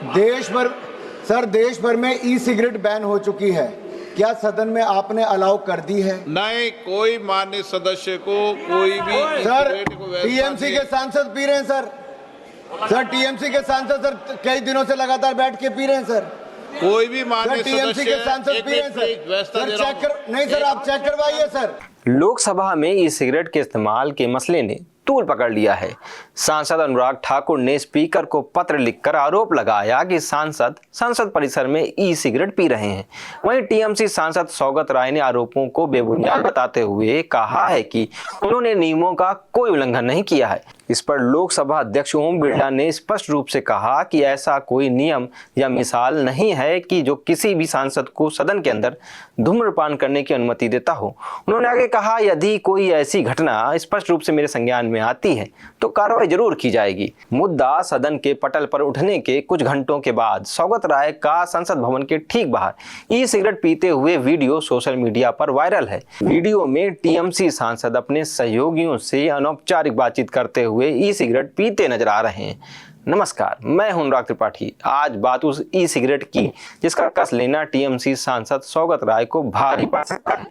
देश भर सर देश भर में ई सिगरेट बैन हो चुकी है, क्या सदन में आपने अलाउ कर दी है? नहीं, कोई मान्य सदस्य को कोई भी सर टीएमसी के सांसद पी रहे हैं सर टीएमसी के सांसद सर कई दिनों से लगातार बैठ के पी रहे हैं सर। कोई भी मान्य टीएमसी के सांसद पी रहे हैं सर चेक कर नहीं सर, आप चेक करवाइए सर। लोकसभा में ई सिगरेट के इस्तेमाल के मसले ने तूल पकड़ लिया है। सांसद अनुराग ठाकुर ने स्पीकर को पत्र लिखकर आरोप लगाया कि सांसद संसद परिसर में ई सिगरेट पी रहे हैं। वहीं टीएमसी सांसद सौगत राय ने आरोपों को बेबुनियाद बताते हुए कहा है कि उन्होंने नियमों का कोई उल्लंघन नहीं किया है। इस पर लोकसभा अध्यक्ष ओम बिरला ने स्पष्ट रूप से कहा कि ऐसा कोई नियम या मिसाल नहीं है कि जो किसी भी सांसद को सदन के अंदर धूम्रपान करने की अनुमति देता हो। उन्होंने आगे कहा, यदि कोई ऐसी घटना स्पष्ट रूप से मेरे संज्ञान में आती है तो कार्रवाई जरूर की जाएगी। मुद्दा सदन के पटल पर उठने के कुछ घंटों के बाद सौगत राय का संसद भवन के ठीक बाहर ई सिगरेट पीते हुए वीडियो सोशल मीडिया पर वायरल है। वीडियो में टीएमसी सांसद अपने सहयोगियों से अनौपचारिक बातचीत करते हुए ई सिगरेट पीते नजर आ रहे हैं। नमस्कार, मैं हूं अनुराग त्रिपाठी। आज बात उस ई सिगरेट की जिसका कस लेना टीएमसी सांसद सौगत राय को भारी पड़ सकता है।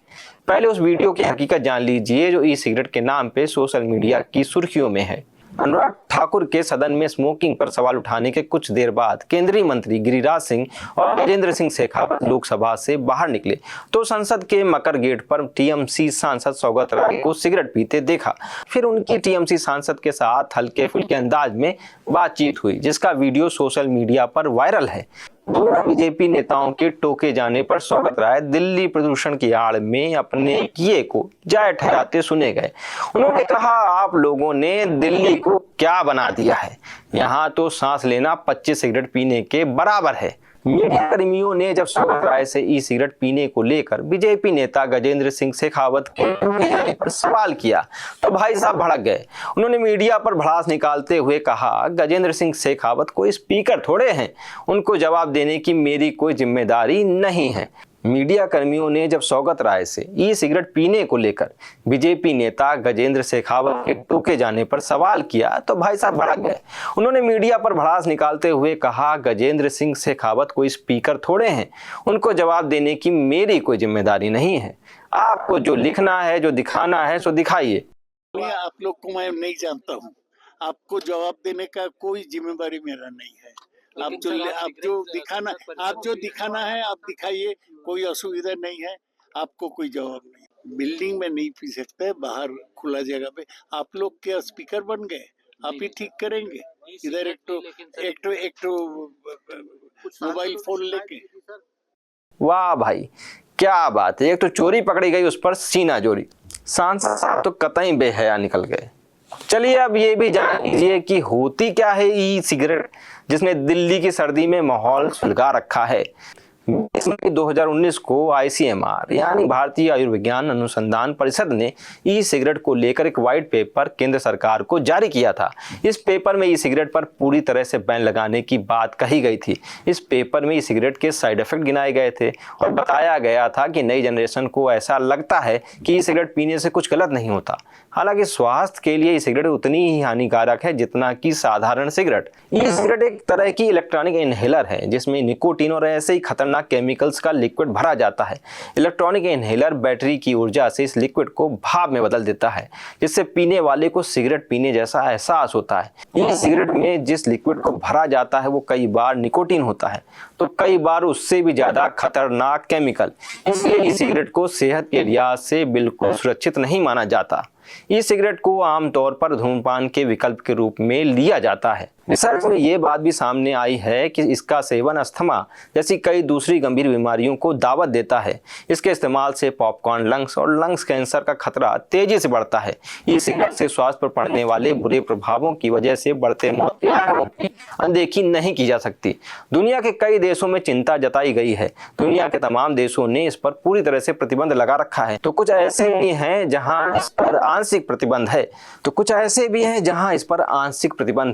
पहले उस वीडियो की हकीकत जान लीजिए जो ई सिगरेट के नाम पे सोशल मीडिया की सुर्खियों में है। अनुराग ठाकुर के सदन में स्मोकिंग पर सवाल उठाने के कुछ देर बाद केंद्रीय मंत्री गिरिराज सिंह और गजेंद्र सिंह शेखावत लोकसभा से बाहर निकले तो संसद के मकर गेट पर टीएमसी सांसद सौगत राय को सिगरेट पीते देखा। फिर उनकी टीएमसी सांसद के साथ हल्के फुल्के अंदाज में बातचीत हुई जिसका वीडियो सोशल मीडिया पर वायरल है। बीजेपी नेताओं के टोके जाने पर सौगत राय दिल्ली प्रदूषण की आड़ में अपने किए को जायज ठहराते सुने गए। उन्होंने कहा, आप लोगों ने दिल्ली को क्या बना दिया है, यहाँ तो सांस लेना 25 सिगरेट पीने के बराबर है। मीडिया कर्मियों ने जब सौगत राय से ई सिगरेट पीने को लेकर बीजेपी नेता गजेंद्र सिंह शेखावत के पर सवाल किया तो भाई साहब भड़क गए। उन्होंने मीडिया पर भड़ास निकालते हुए कहा, गजेंद्र सिंह शेखावत कोई स्पीकर थोड़े हैं, उनको जवाब देने की मेरी कोई जिम्मेदारी नहीं है। मीडिया कर्मियों ने जब सौगत राय से ई सिगरेट पीने को लेकर बीजेपी नेता गजेंद्र शेखावत के टोके जाने पर सवाल किया तो भाई साहब भड़क गए। उन्होंने मीडिया पर भड़ास निकालते हुए कहा, गजेंद्र सिंह शेखावत कोई स्पीकर थोड़े हैं, उनको जवाब देने की मेरी कोई जिम्मेदारी नहीं है। आपको जो लिखना है, जो दिखाना है सो दिखाइए। आप लोग को मैं नहीं जानता हूँ, आपको जवाब देने का कोई जिम्मेदारी मेरा नहीं है। आप जो दिखाना है आप दिखाइए, कोई असुविधा नहीं है, आपको कोई जवाब नहीं। बिल्डिंग में नहीं पी सकते, बाहर खुला जगह पे। आप लोग क्या स्पीकर बन गए? आप ही ठीक करेंगे। इधर एक तो मोबाइल फोन लेके। वाह भाई, क्या बात है। एक तो चोरी पकड़ी गई, उस पर सीना जोरी। सांसद साहब तो कतई बेहया निकल गए। चलिए अब ये भी जान लीजिए कि होती क्या है ई सिगरेट जिसने दिल्ली की सर्दी में माहौल सुलगा रखा है। 2019 को आईसीएमआर यानी भारतीय आयुर्विज्ञान अनुसंधान परिषद ने ई सिगरेट को लेकर एक व्हाइट पेपर केंद्र सरकार को जारी किया था। इस पेपर में ई सिगरेट पर पूरी तरह से बैन लगाने की बात कही गई थी। इस पेपर में ई सिगरेट के साइड इफेक्ट गिनाए गए थे और बताया गया था कि नई जनरेशन को ऐसा लगता है कि ई सिगरेट पीने से कुछ गलत नहीं होता। हालांकि स्वास्थ्य के लिए ई सिगरेट उतनी ही हानिकारक है जितना कि साधारण सिगरेट। ई सिगरेट एक तरह की इलेक्ट्रॉनिक इनहेलर है जिसमें निकोटीन और ऐसे ही खतरनाक केमिकल्स का लिक्विड भरा जाता है। इलेक्ट्रॉनिक इनहेलर बैटरी की ऊर्जा से इस लिक्विड को भाप में बदल देता है जिससे पीने वाले को सिगरेट पीने जैसा एहसास होता है। ई सिगरेट में जिस लिक्विड को भरा जाता है वो कई बार निकोटीन होता है तो कई बार उससे भी ज्यादा खतरनाक केमिकल। इसलिए ई सिगरेट को सेहत के लिहाज से बिल्कुल सुरक्षित नहीं माना जाता। ई सिगरेट को आमतौर पर धूम्रपान के विकल्प के रूप में लिया जाता है। रिसर्च में ये बात भी सामने आई है कि इसका सेवन अस्थमा जैसी कई दूसरी गंभीर बीमारियों को दावत देता है। इसके इस्तेमाल से पॉपकॉर्न लंग्स और लंग्स कैंसर का खतरा तेजी से बढ़ता है। ई सिगरेट से स्वास्थ्य पर पड़ने वाले बुरे प्रभावों की वजह से बढ़ते मौत के आंकड़ों की अनदेखी नहीं की जा सकती। दुनिया के कई देशों में चिंता जताई गई है। दुनिया के तमाम देशों ने इस पर पूरी तरह से प्रतिबंध लगा रखा है। तो कुछ ऐसे भी हैं जहां इस पर आंशिक प्रतिबंध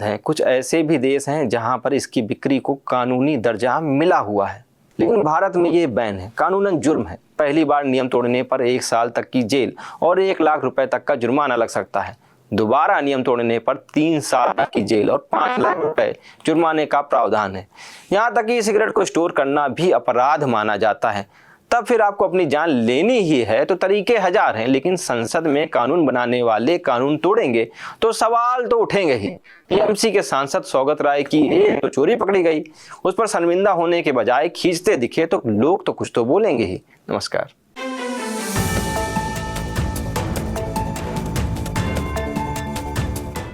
है, कुछ ऐसे भी देश हैं जहां पर इसकी बिक्री को कानूनी दर्जा मिला हुआ है। लेकिन भारत में ये बैन है, कानूनन जुर्म है। पहली बार नियम तोड़ने पर 1 साल तक की जेल और 1 लाख रुपए तक का जुर्माना लग सकता है। दोबारा नियम तोड़ने पर 3 साल की जेल और 5 लाख रुपए जुर्माने का प्रावधान है। यहाँ तक कि सिगरेट को स्टोर करना भी अपराध माना जाता है। तब फिर आपको अपनी जान लेनी ही है तो तरीके हजार हैं, लेकिन संसद में कानून बनाने वाले कानून तोड़ेंगे तो सवाल तो उठेंगे ही। टीएमसी के सांसद सौगत राय की एक तो चोरी पकड़ी गई, उस पर शर्मिंदा होने के बजाय खींचते दिखे तो लोग तो कुछ तो बोलेंगे ही। नमस्कार।